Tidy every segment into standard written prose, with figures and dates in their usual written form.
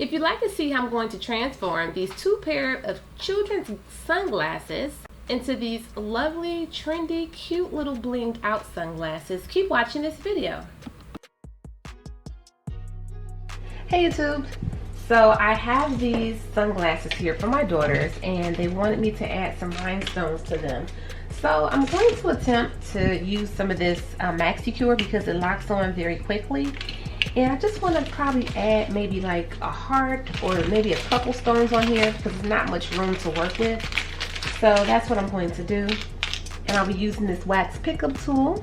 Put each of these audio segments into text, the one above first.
If you'd like to see how I'm going to transform these two pair of children's sunglasses into these lovely, trendy, cute little blinged out sunglasses, keep watching this video. Hey YouTube! So I have these sunglasses here for my daughters and they wanted me to add some rhinestones to them. So I'm going to attempt to use some of this MAXI cure because it locks on very quickly. And I just want to probably add maybe like a heart or maybe a couple stones on here because there's not much room to work with. So that's what I'm going to do. And I'll be using this wax pickup tool.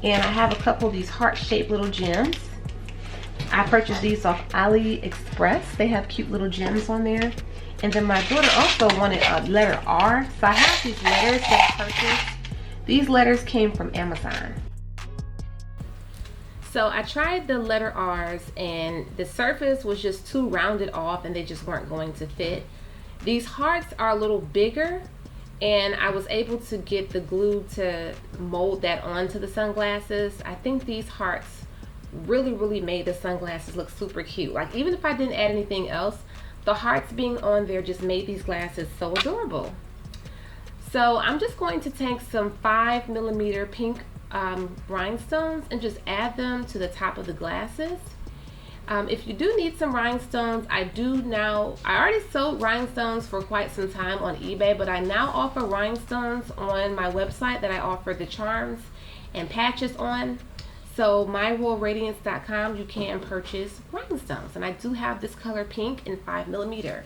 And I have a couple of these heart-shaped little gems. I purchased these off AliExpress. They have cute little gems on there. And then my daughter also wanted a letter R. So I have these letters that I purchased. These letters came from Amazon. So I tried the letter R's and the surface was just too rounded off and they just weren't going to fit. These hearts are a little bigger and I was able to get the glue to mold that onto the sunglasses. I think these hearts really made the sunglasses look super cute. Like even if I didn't add anything else, the hearts being on there just made these glasses so adorable. So I'm just going to take some 5mm pink rhinestones and just add them to the top of the glasses. If you do need some rhinestones, I already sold rhinestones for quite some time on eBay, but I now offer rhinestones on my website that I offer the charms and patches on. So myroyalradiance.com, you can purchase rhinestones, and I do have this color pink in 5mm.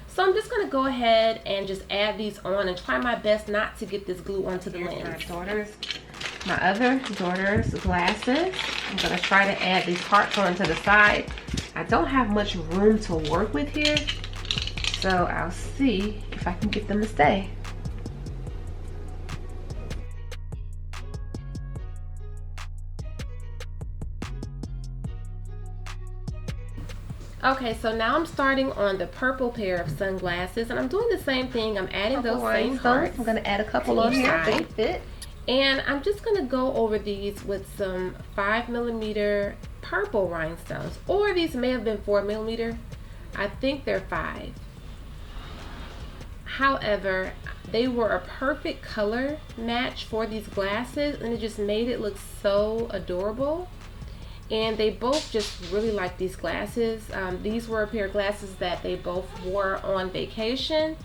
So I'm just going to go ahead and just add these on and try my best not to get this glue onto the lens. My other daughter's glasses. I'm going to try to add these hearts onto the side. I don't have much room to work with here, so I'll see if I can get them to stay. Okay, so now I'm starting on the purple pair of sunglasses, and I'm doing the same thing. I'm adding those same hearts. I'm going to add a couple on here. They fit. And I'm just going to go over these with some 5mm purple rhinestones. Or these may have been 4mm. I think they're 5. However, they were a perfect color match for these glasses. And it just made it look so adorable. And they both just really like these glasses. These were a pair of glasses that they both wore on vacation.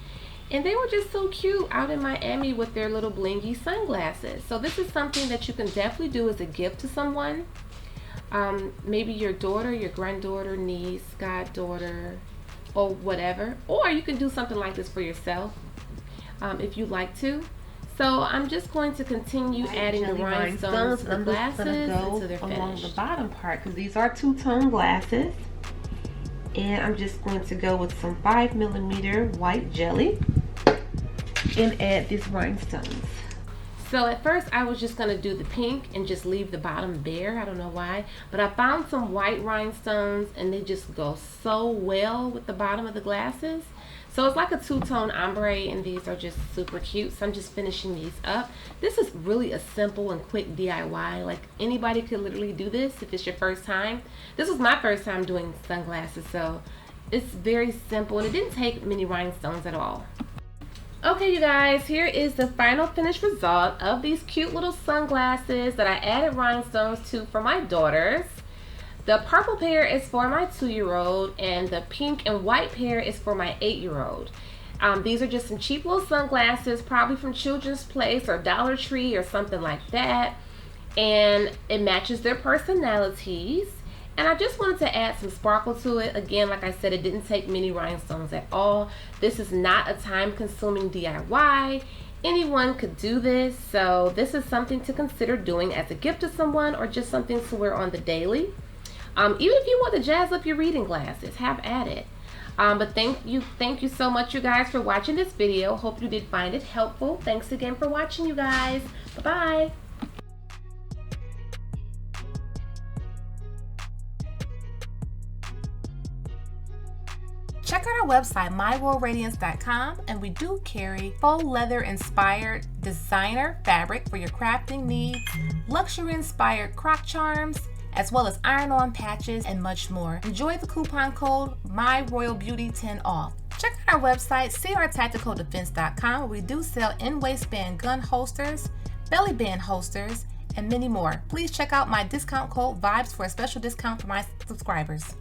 And they were just so cute out in Miami with their little blingy sunglasses. So this is something that you can definitely do as a gift to someone. Maybe your daughter, your granddaughter, niece, goddaughter, or whatever. Or you can do something like this for yourself if you like to. So I'm just going to continue adding the rhinestones to the glasses until they're finished. Along the bottom part, because these are two-tone glasses. And I'm just going to go with some 5mm white jelly and add these rhinestones. So at first I was just going to do the pink and just leave the bottom bare. I don't know why, but I found some white rhinestones and they just go so well with the bottom of the glasses. So it's like a two-tone ombre and these are just super cute. So I'm just finishing these up. This is really a simple and quick DIY. Like anybody could literally do this if it's your first time. This was my first time doing sunglasses, so it's very simple and it didn't take many rhinestones at all. Okay you guys, here is the final finished result of these cute little sunglasses that I added rhinestones to for my daughters. The purple pair is for my 2-year-old and the pink and white pair is for my 8-year-old. These are just some cheap little sunglasses, probably from Children's Place or Dollar Tree or something like that. And it matches their personalities. And I just wanted to add some sparkle to it. Again, like I said, it didn't take many rhinestones at all. This is not a time-consuming DIY. Anyone could do this, so this is something to consider doing as a gift to someone or just something to wear on the daily. Even if you want to jazz up your reading glasses, have at it. But thank you so much you guys for watching this video. Hope you did find it helpful. Thanks again for watching you guys. Bye-bye. Check out our website, myroyalradiance.com, and we do carry faux leather inspired designer fabric for your crafting needs, luxury inspired croc charms, as well as iron-on patches and much more. Enjoy the coupon code MyRoyalBeauty10 off. Check out our website, crtacticaldefense.com, where we do sell in-waistband gun holsters, belly band holsters, and many more. Please check out my discount code VIBES for a special discount for my subscribers.